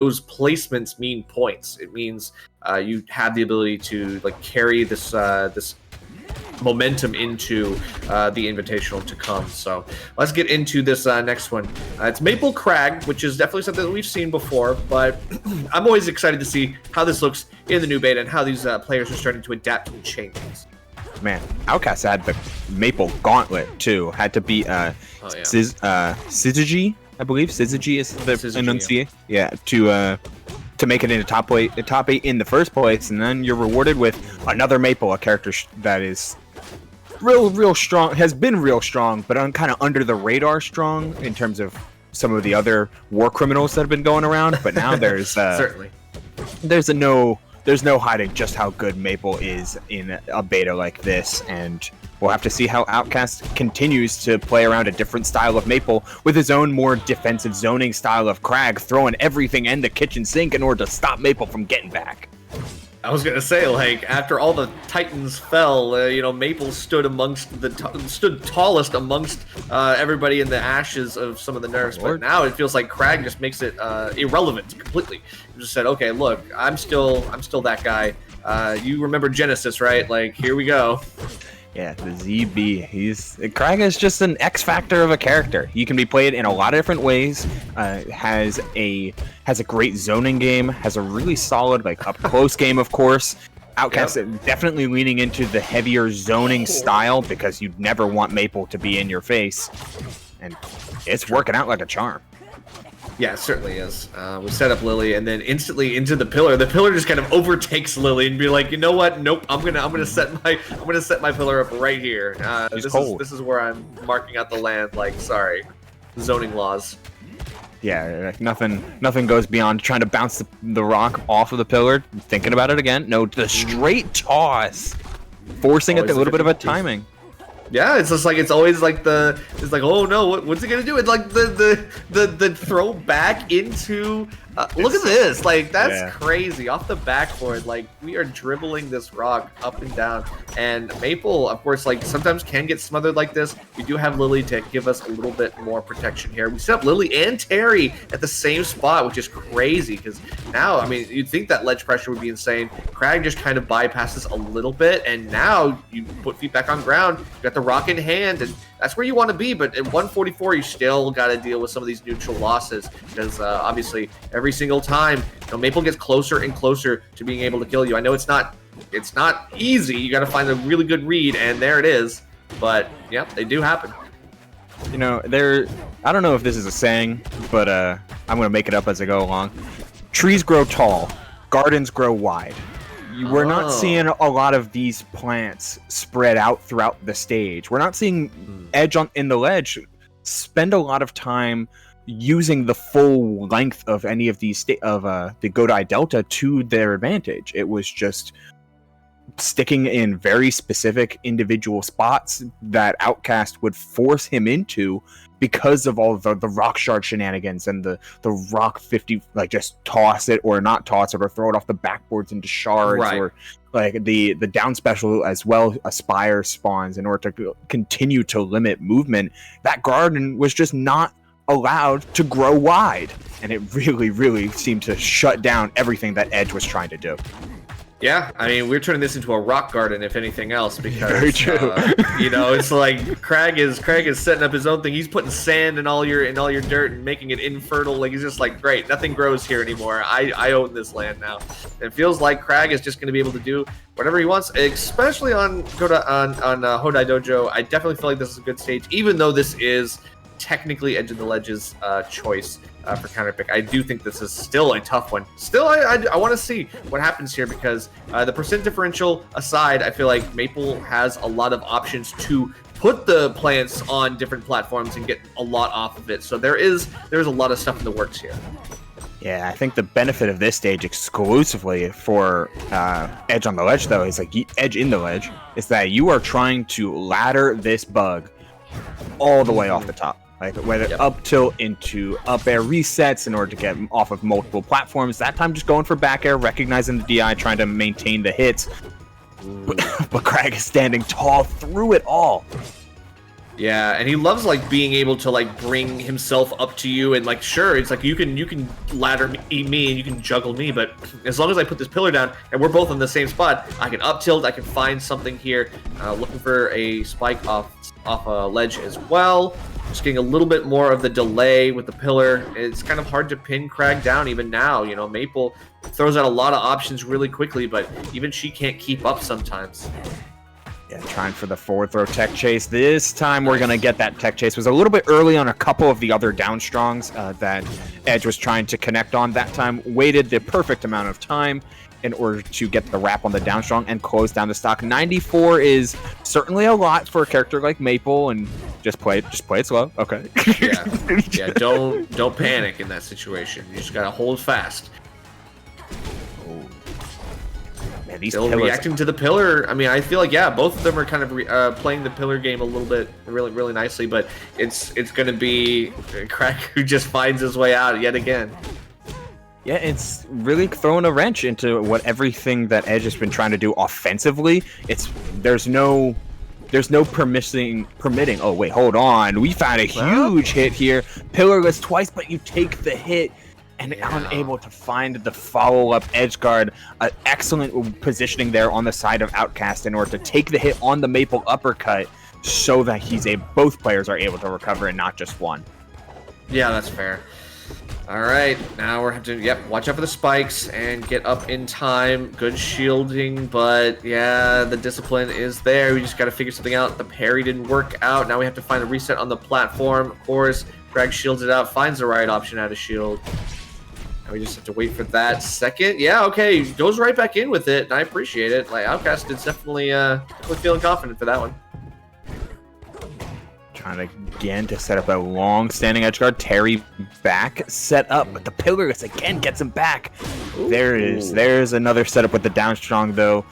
those placements mean points. It means you have the ability to like carry this this momentum into the invitational to come. So let's get into this next one. It's Maypul Kragg, which is definitely something that we've seen before, but I'm always excited to see how this looks in the new beta and how these players are starting to adapt to the changes. Man, Outkast had the Maypul Gauntlet too. Had to beat Syzygy, I believe. Syzygy is the enunciation. Yeah, to make it into top 8 in the first place, and then you're rewarded with another Maypul, a character that is real strong, has been real strong, but kind of under the radar strong in terms of some of the other war criminals that have been going around. But now there's certainly there's no hiding just how good Maypul is in a beta like this, and we'll have to see how Outkast continues to play around a different style of Maypul with his own more defensive zoning style of Kragg, throwing everything in the kitchen sink in order to stop Maypul from getting back. I was gonna say, like, after all the Titans fell, Maypul stood tallest amongst everybody in the ashes of some of the nerfs. But now it feels like Kragg just makes it irrelevant completely. He just said, okay, look, I'm still that guy. You remember Genesis, right? Like, here we go. Yeah, the ZB. Kragg is just an X factor of a character. He can be played in a lot of different ways. Has a great zoning game. Has a really solid up close game, of course. Outkast definitely leaning into the heavier zoning style because you'd never want Maypul to be in your face, and it's working out like a charm. Yeah, it certainly is. We set up Lily and then instantly into the pillar. The pillar just kind of overtakes Lily and be like, you know what? Nope. I'm gonna set my pillar up right here. This is where I'm marking out the land. Like, sorry, zoning laws. Yeah, nothing goes beyond trying to bounce the rock off of the pillar. Thinking about it again. No, the straight toss, forcing it a little bit of a timing. Yeah, it's just like it's always like oh no, what's he gonna do? It's like the throw back into look at this, like that's crazy off the backboard. Like we are dribbling this rock up and down, and Maypul, of course, like sometimes can get smothered like this. We do have Lily to give us a little bit more protection here. We set up Lily and Terry at the same spot, which is crazy because now, I mean, you'd think that ledge pressure would be insane. Kragg just kind of bypasses a little bit, and now you put feet back on ground. You got the rock in hand, and that's where you want to be. But at 144, you still got to deal with some of these neutral losses because obviously every single time, Maypul gets closer and closer to being able to kill you. I know it's not easy. You got to find a really good read, and there it is. But yeah, they do happen. I don't know if this is a saying, but I'm gonna make it up as I go along. Trees grow tall, gardens grow wide. We're not seeing a lot of these plants spread out throughout the stage. We're not seeing Edge in the Ledge spend a lot of time using the full length of any of these the Godai Delta to their advantage. It was just sticking in very specific individual spots that Outkast would force him into because of all the rock shard shenanigans and the rock 50, like just toss it or not toss it or throw it off the backboards into shards, or like the down special as well, Aspire spawns in order to continue to limit movement. That garden was just not allowed to grow wide, and it really seemed to shut down everything that Edge was trying to do. Yeah, I mean, we're turning this into a rock garden, if anything else, because very true. It's like Kragg is setting up his own thing. He's putting sand in all your dirt and making it infertile. Like he's just like, great, nothing grows here anymore. I own this land now. It feels like Kragg is just going to be able to do whatever he wants, especially on Hodai Dojo. I definitely feel like this is a good stage, even though this is technically Edge of the Ledge's choice for counterpick. I do think this is still a tough one. Still, I want to see what happens here because the percent differential aside, I feel like Maypul has a lot of options to put the plants on different platforms and get a lot off of it. So there's a lot of stuff in the works here. Yeah, I think the benefit of this stage exclusively for Edge on the Ledge, though, is like Edge in the Ledge, is that you are trying to ladder this bug all the way off the top. Like whether up tilt into up air resets in order to get off of multiple platforms. That time just going for back air, recognizing the DI, trying to maintain the hits. But Kragg is standing tall through it all. Yeah, and he loves like being able to like bring himself up to you and like sure, it's like you can ladder me and you can juggle me, but as long as I put this pillar down and we're both in the same spot, I can up tilt, I can find something here. Looking for a spike off a ledge as well. Just getting a little bit more of the delay with the pillar. It's kind of hard to pin Kragg down even now. You know, Maypul throws out a lot of options really quickly, but even she can't keep up sometimes. Yeah, trying for the forward throw tech chase. This time we're going to get that tech chase. It was a little bit early on a couple of the other down strongs that Edge was trying to connect on that time. Waited the perfect amount of time in order to get the wrap on the down strong and close down the stock. 94 is certainly a lot for a character like Maypul, and just play it slow. Okay. Yeah, don't panic in that situation. You just got to hold fast. Man, these Still reacting to the pillar. I mean, I feel like, yeah, both of them are kind of playing the pillar game a little bit really nicely, but it's going to be Kragg who just finds his way out yet again. Yeah, it's really throwing a wrench into everything that Edge has been trying to do offensively. There's no permitting. Oh wait, hold on. We found a huge hit here. Pillarless twice, but you take the hit. And unable to find the follow-up edge guard. Excellent positioning there on the side of Outkast in order to take the hit on the Maypul uppercut so that both players are able to recover and not just one. Yeah, that's fair. All right, now we're having to, watch out for the spikes and get up in time. Good shielding, but yeah, the discipline is there. We just got to figure something out. The parry didn't work out. Now we have to find a reset on the platform. Of course, Kragg shields it out, finds the right option out of shield. We just have to wait for that second. Yeah, okay, goes right back in with it, and I appreciate it. Like, Outkast is definitely feeling confident for that one. Trying again to set up a long-standing edge guard. Terry back, set up, but the Pillarless again gets him back. Ooh. There's another setup with the down strong, though.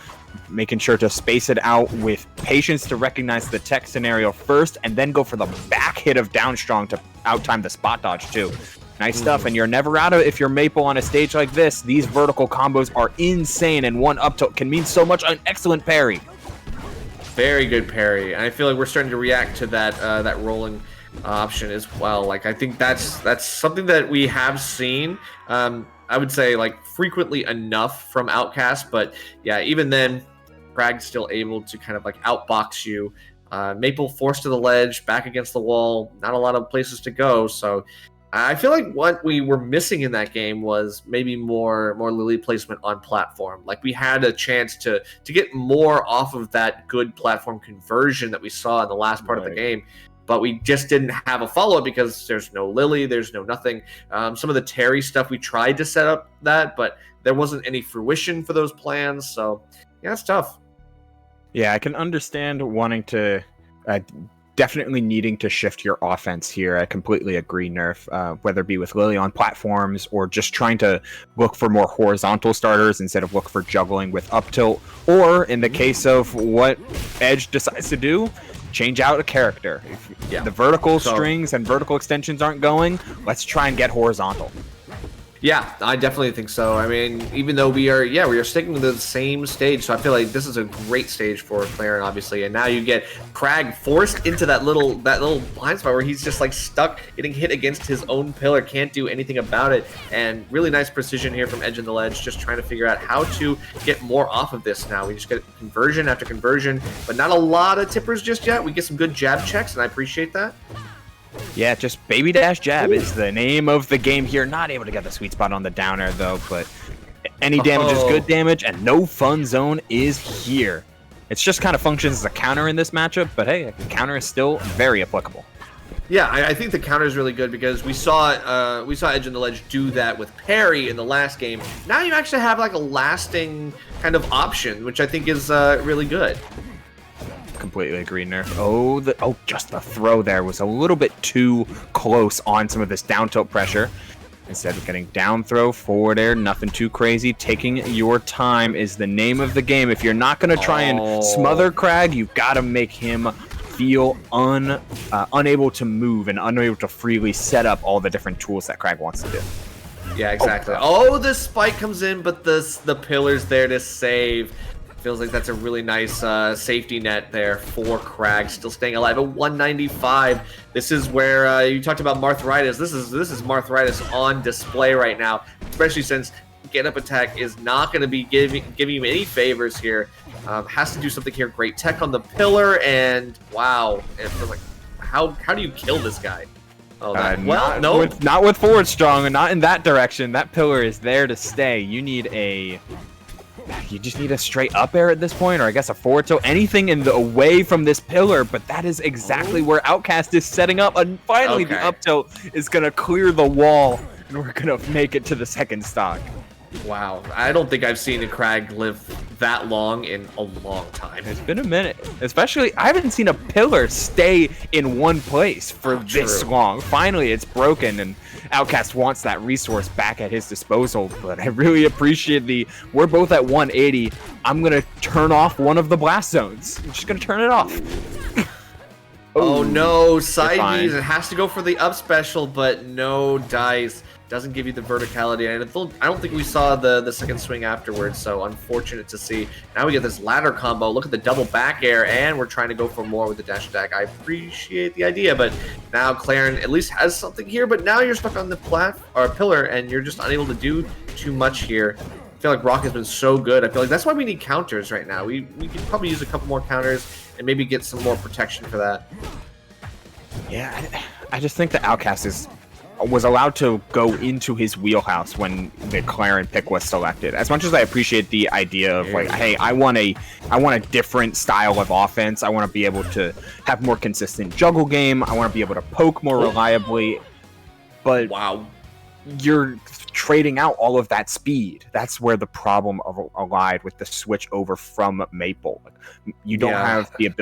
Making sure to space it out with patience to recognize the tech scenario first, and then go for the back hit of down strong to outtime the spot dodge, too. Nice stuff, and you're never out of it if you're Maypul on a stage like this. These vertical combos are insane, and one up tilt can mean so much. An excellent parry. Very good parry. And I feel like we're starting to react to that rolling option as well. Like, I think that's something that we have seen. I would say like frequently enough from Outkast, but yeah, even then, Kragg's still able to kind of like outbox you. Maypul forced to the ledge, back against the wall. Not a lot of places to go, so. I feel like what we were missing in that game was maybe more Lily placement on platform. Like, we had a chance to get more off of that good platform conversion that we saw in the last part of the game, but we just didn't have a follow-up because there's no Lily, there's no nothing. Some of the Terry stuff, we tried to set up that, but there wasn't any fruition for those plans, so yeah, it's tough. Yeah, I can understand wanting to... definitely needing to shift your offense here. I completely agree, Nerf. Whether it be with Lily on platforms or just trying to look for more horizontal starters instead of look for juggling with up tilt, or in the case of what Edge decides to do, change out a character. If the vertical strings and vertical extensions aren't going, let's try and get horizontal. Yeah, I definitely think so. I mean, even though we are sticking to the same stage, so I feel like this is a great stage for Claren, obviously. And now you get Kragg forced into that little blind spot where he's just like stuck, getting hit against his own pillar, can't do anything about it. And really nice precision here from edgeintheledge, just trying to figure out how to get more off of this now. We just get conversion after conversion, but not a lot of tippers just yet. We get some good jab checks, and I appreciate that. Yeah, just baby dash jab is the name of the game here. Not able to get the sweet spot on the downer, though, but any damage is good damage, and no fun zone is here. It's just kind of functions as a counter in this matchup, but hey, the counter is still very applicable. Yeah, I think the counter is really good because we saw edgeintheledge do that with parry in the last game. Now you actually have like a lasting kind of option, which I think is really good. Completely agree, Nerf. Just the throw there was a little bit too close on some of this down tilt pressure. Instead of getting down throw, forward air, nothing too crazy. Taking your time is the name of the game. If you're not going to try and smother Kragg, you've got to make him feel unable to move and unable to freely set up all the different tools that Kragg wants to do. Yeah, exactly. The spike comes in, but the pillar's there to save. Feels like that's a really nice safety net there for Kragg, still staying alive at 195. This is where you talked about Marthritis. This is Marthritis on display right now, especially since get up attack is not going to be giving him any favors here. Has to do something here. Great tech on the pillar, and wow, it feels like how do you kill this guy? Oh, well, no, not with forward strong, and not in that direction. That pillar is there to stay. You just need a straight up air at this point, or I guess a forward tilt, anything away from this pillar. But that is exactly where Outkast is setting up, and finally the up tilt is gonna clear the wall, and we're gonna make it to the second stock. Wow, I don't think I've seen a Kragg live that long in a long time. It's been a minute. Especially, I haven't seen a pillar stay in one place for this long. Finally, it's broken, and Outkast wants that resource back at his disposal. But I really appreciate we're both at 180. I'm going to turn off one of the blast zones. I'm just going to turn it off. Oh no, side B's. It has to go for the up special, but no dice. Doesn't give you the verticality. I don't think we saw the second swing afterwards, so unfortunate to see. Now we get this ladder combo. Look at the double back air, and we're trying to go for more with the dash attack. I appreciate the idea, but now Claren at least has something here, but now you're stuck on the pillar, and you're just unable to do too much here. I feel like Rock has been so good. I feel like that's why we need counters right now. We could probably use a couple more counters and maybe get some more protection for that. Yeah, I just think that Outkast was allowed to go into his wheelhouse when the Claren pick was selected. As much as I appreciate the idea of like, hey, I want a different style of offense. I want to be able to have more consistent juggle game. I want to be able to poke more reliably. But wow, you're trading out all of that speed. That's where the problem lied with the switch over from Maypul. You don't have the ability